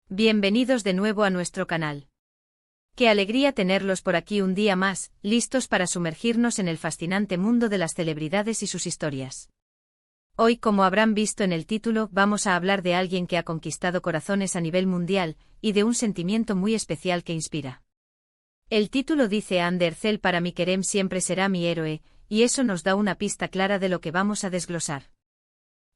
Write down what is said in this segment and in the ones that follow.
Bienvenidos de nuevo a nuestro canal. Qué alegría tenerlos por aquí un día más, listos para sumergirnos en el fascinante mundo de las celebridades y sus historias. Hoy, como habrán visto en el título, vamos a hablar de alguien que ha conquistado corazones a nivel mundial, y de un sentimiento muy especial que inspira. El título dice Andy Ercel: para mí Kerem siempre será mi héroe, y eso nos da una pista clara de lo que vamos a desglosar.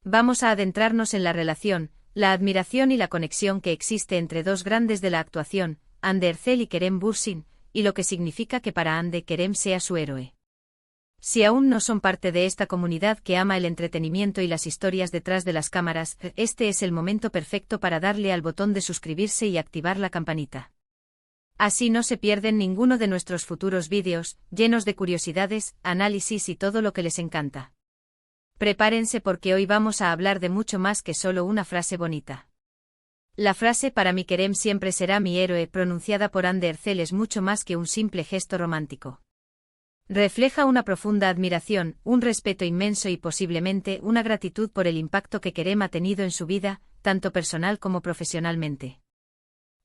Vamos a adentrarnos en la relación, la admiración y la conexión que existe entre dos grandes de la actuación, Andy Ercel y Kerem Bürsin, y lo que significa que para Andy Kerem sea su héroe. Si aún no son parte de esta comunidad que ama el entretenimiento y las historias detrás de las cámaras, este es el momento perfecto para darle al botón de suscribirse y activar la campanita. Así no se pierden ninguno de nuestros futuros vídeos, llenos de curiosidades, análisis y todo lo que les encanta. Prepárense porque hoy vamos a hablar de mucho más que solo una frase bonita. La frase "para mí Kerem siempre será mi héroe" pronunciada por Andy Ercel es mucho más que un simple gesto romántico. Refleja una profunda admiración, un respeto inmenso y posiblemente una gratitud por el impacto que Kerem ha tenido en su vida, tanto personal como profesionalmente.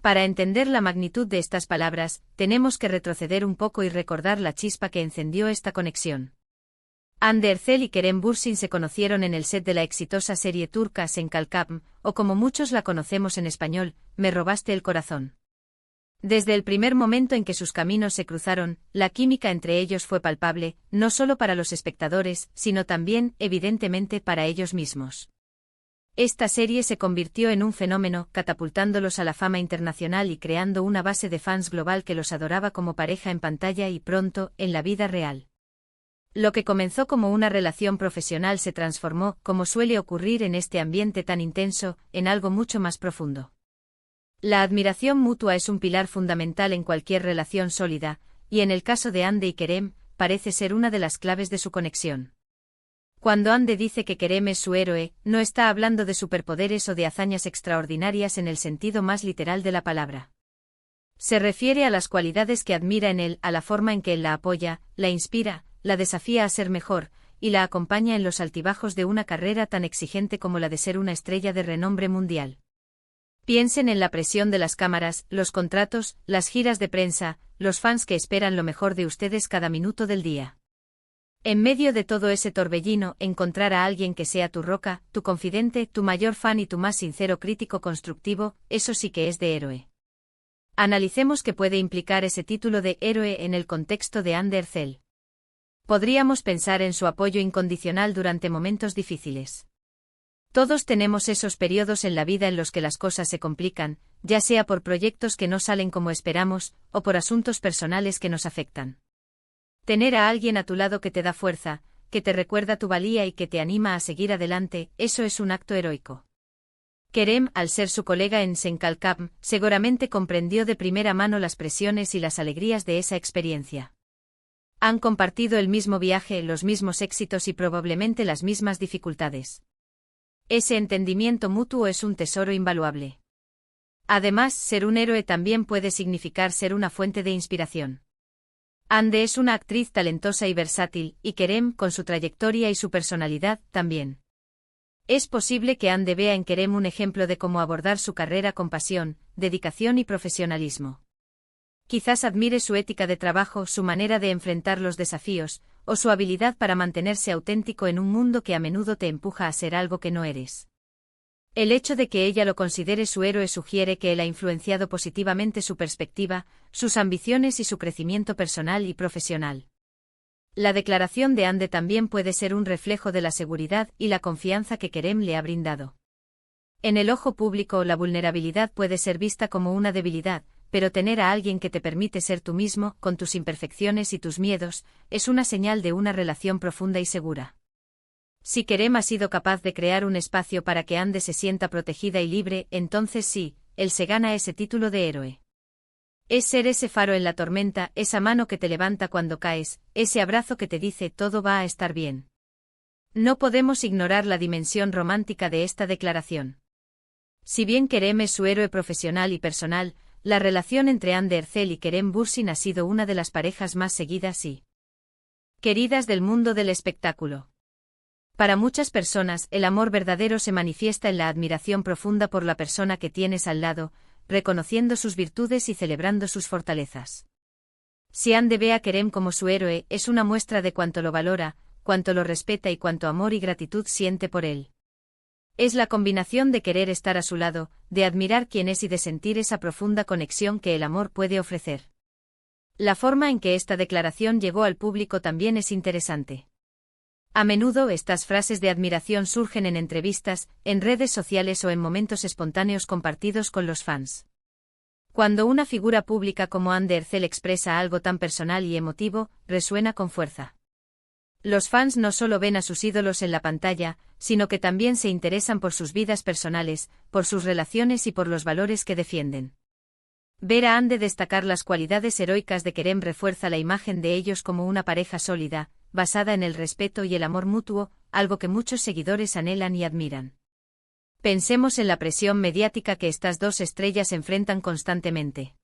Para entender la magnitud de estas palabras, tenemos que retroceder un poco y recordar la chispa que encendió esta conexión. Andy Ercel y Kerem Bürsin se conocieron en el set de la exitosa serie turca Sen Kalkam, o como muchos la conocemos en español, Me robaste el corazón. Desde el primer momento en que sus caminos se cruzaron, la química entre ellos fue palpable, no solo para los espectadores, sino también, evidentemente, para ellos mismos. Esta serie se convirtió en un fenómeno, catapultándolos a la fama internacional y creando una base de fans global que los adoraba como pareja en pantalla y pronto, en la vida real. Lo que comenzó como una relación profesional se transformó, como suele ocurrir en este ambiente tan intenso, en algo mucho más profundo. La admiración mutua es un pilar fundamental en cualquier relación sólida, y en el caso de Andy y Kerem, parece ser una de las claves de su conexión. Cuando Andy dice que Kerem es su héroe, no está hablando de superpoderes o de hazañas extraordinarias en el sentido más literal de la palabra. Se refiere a las cualidades que admira en él, a la forma en que él la apoya, la inspira, la desafía a ser mejor, y la acompaña en los altibajos de una carrera tan exigente como la de ser una estrella de renombre mundial. Piensen en la presión de las cámaras, los contratos, las giras de prensa, los fans que esperan lo mejor de ustedes cada minuto del día. En medio de todo ese torbellino, encontrar a alguien que sea tu roca, tu confidente, tu mayor fan y tu más sincero crítico constructivo, eso sí que es de héroe. Analicemos qué puede implicar ese título de héroe en el contexto de Andy Ercel. Podríamos pensar en su apoyo incondicional durante momentos difíciles. Todos tenemos esos periodos en la vida en los que las cosas se complican, ya sea por proyectos que no salen como esperamos, o por asuntos personales que nos afectan. Tener a alguien a tu lado que te da fuerza, que te recuerda tu valía y que te anima a seguir adelante, eso es un acto heroico. Kerem, al ser su colega en Sen Kalkam, seguramente comprendió de primera mano las presiones y las alegrías de esa experiencia. Han compartido el mismo viaje, los mismos éxitos y probablemente las mismas dificultades. Ese entendimiento mutuo es un tesoro invaluable. Además, ser un héroe también puede significar ser una fuente de inspiración. Andy es una actriz talentosa y versátil, y Kerem, con su trayectoria y su personalidad, también. Es posible que Andy vea en Kerem un ejemplo de cómo abordar su carrera con pasión, dedicación y profesionalismo. Quizás admire su ética de trabajo, su manera de enfrentar los desafíos, o su habilidad para mantenerse auténtico en un mundo que a menudo te empuja a ser algo que no eres. El hecho de que ella lo considere su héroe sugiere que él ha influenciado positivamente su perspectiva, sus ambiciones y su crecimiento personal y profesional. La declaración de Andy también puede ser un reflejo de la seguridad y la confianza que Kerem le ha brindado. En el ojo público, la vulnerabilidad puede ser vista como una debilidad, pero tener a alguien que te permite ser tú mismo, con tus imperfecciones y tus miedos, es una señal de una relación profunda y segura. Si Kerem ha sido capaz de crear un espacio para que Andy se sienta protegida y libre, entonces sí, él se gana ese título de héroe. Es ser ese faro en la tormenta, esa mano que te levanta cuando caes, ese abrazo que te dice todo va a estar bien. No podemos ignorar la dimensión romántica de esta declaración. Si bien Kerem es su héroe profesional y personal, la relación entre Andy Ercel y Kerem Bürsin ha sido una de las parejas más seguidas y queridas del mundo del espectáculo. Para muchas personas, el amor verdadero se manifiesta en la admiración profunda por la persona que tienes al lado, reconociendo sus virtudes y celebrando sus fortalezas. Si Ande ve a Kerem como su héroe, es una muestra de cuánto lo valora, cuánto lo respeta y cuánto amor y gratitud siente por él. Es la combinación de querer estar a su lado, de admirar quién es y de sentir esa profunda conexión que el amor puede ofrecer. La forma en que esta declaración llegó al público también es interesante. A menudo estas frases de admiración surgen en entrevistas, en redes sociales o en momentos espontáneos compartidos con los fans. Cuando una figura pública como Ande Erçel expresa algo tan personal y emotivo, resuena con fuerza. Los fans no solo ven a sus ídolos en la pantalla, sino que también se interesan por sus vidas personales, por sus relaciones y por los valores que defienden. Ver a Ande destacar las cualidades heroicas de Kerem refuerza la imagen de ellos como una pareja sólida, basada en el respeto y el amor mutuo, algo que muchos seguidores anhelan y admiran. Pensemos en la presión mediática que estas dos estrellas enfrentan constantemente.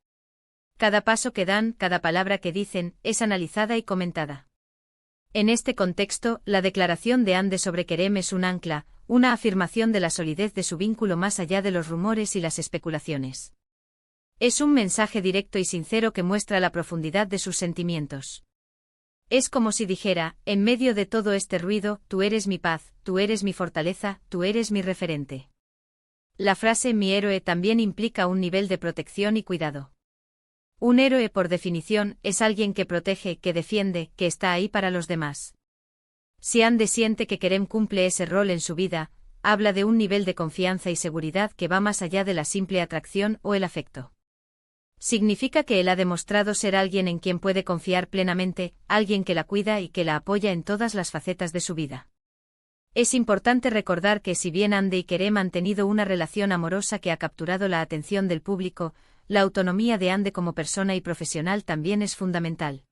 Cada paso que dan, cada palabra que dicen, es analizada y comentada. En este contexto, la declaración de Ande sobre Kerem es un ancla, una afirmación de la solidez de su vínculo más allá de los rumores y las especulaciones. Es un mensaje directo y sincero que muestra la profundidad de sus sentimientos. Es como si dijera, en medio de todo este ruido, tú eres mi paz, tú eres mi fortaleza, tú eres mi referente. La frase mi héroe también implica un nivel de protección y cuidado. Un héroe, por definición, es alguien que protege, que defiende, que está ahí para los demás. Si Ande siente que Kerem cumple ese rol en su vida, habla de un nivel de confianza y seguridad que va más allá de la simple atracción o el afecto. Significa que él ha demostrado ser alguien en quien puede confiar plenamente, alguien que la cuida y que la apoya en todas las facetas de su vida. Es importante recordar que si bien Ande y Kerem han tenido una relación amorosa que ha capturado la atención del público, la autonomía de Ande como persona y profesional también es fundamental.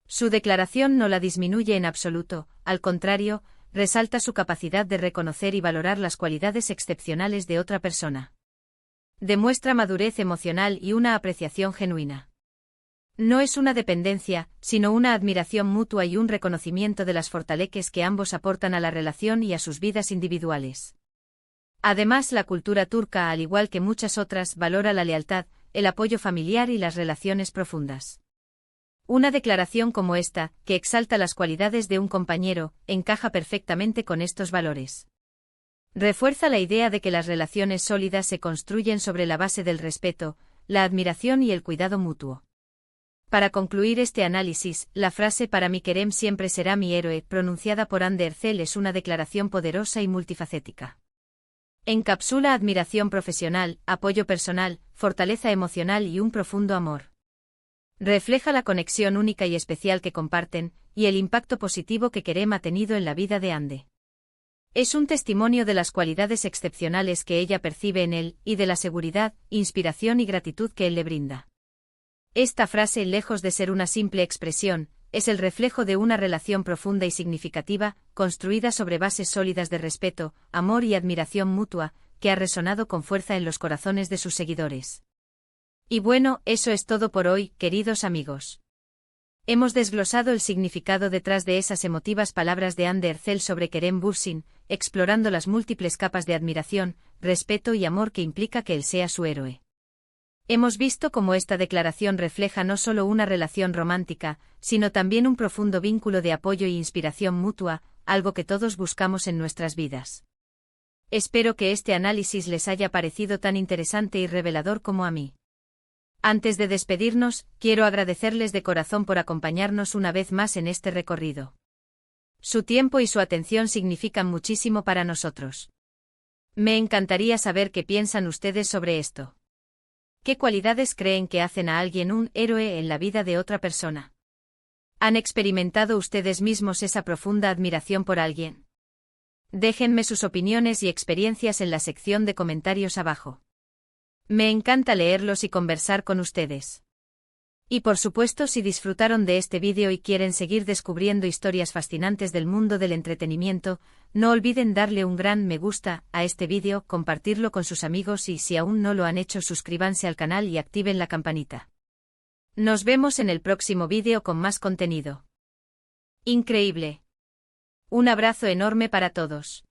Su declaración no la disminuye en absoluto, al contrario, resalta su capacidad de reconocer y valorar las cualidades excepcionales de otra persona. Demuestra madurez emocional y una apreciación genuina. No es una dependencia, sino una admiración mutua y un reconocimiento de las fortalezas que ambos aportan a la relación y a sus vidas individuales. Además, la cultura turca, al igual que muchas otras, valora la lealtad, el apoyo familiar y las relaciones profundas. Una declaración como esta, que exalta las cualidades de un compañero, encaja perfectamente con estos valores. Refuerza la idea de que las relaciones sólidas se construyen sobre la base del respeto, la admiración y el cuidado mutuo. Para concluir este análisis, la frase para mí Kerem siempre será mi héroe, pronunciada por Ande Erçel, es una declaración poderosa y multifacética. Encapsula admiración profesional, apoyo personal, fortaleza emocional y un profundo amor. Refleja la conexión única y especial que comparten, y el impacto positivo que Kerem ha tenido en la vida de Ande. Es un testimonio de las cualidades excepcionales que ella percibe en él, y de la seguridad, inspiración y gratitud que él le brinda. Esta frase, lejos de ser una simple expresión, es el reflejo de una relación profunda y significativa, construida sobre bases sólidas de respeto, amor y admiración mutua, que ha resonado con fuerza en los corazones de sus seguidores. Y bueno, eso es todo por hoy, queridos amigos. Hemos desglosado el significado detrás de esas emotivas palabras de Ande Erçel sobre Kerem Bürsin, explorando las múltiples capas de admiración, respeto y amor que implica que él sea su héroe. Hemos visto cómo esta declaración refleja no solo una relación romántica, sino también un profundo vínculo de apoyo y inspiración mutua, algo que todos buscamos en nuestras vidas. Espero que este análisis les haya parecido tan interesante y revelador como a mí. Antes de despedirnos, quiero agradecerles de corazón por acompañarnos una vez más en este recorrido. Su tiempo y su atención significan muchísimo para nosotros. Me encantaría saber qué piensan ustedes sobre esto. ¿Qué cualidades creen que hacen a alguien un héroe en la vida de otra persona? ¿Han experimentado ustedes mismos esa profunda admiración por alguien? Déjenme sus opiniones y experiencias en la sección de comentarios abajo. Me encanta leerlos y conversar con ustedes. Y por supuesto, si disfrutaron de este vídeo y quieren seguir descubriendo historias fascinantes del mundo del entretenimiento, no olviden darle un gran me gusta a este vídeo, compartirlo con sus amigos y si aún no lo han hecho, suscríbanse al canal y activen la campanita. Nos vemos en el próximo vídeo con más contenido. Increíble. Un abrazo enorme para todos.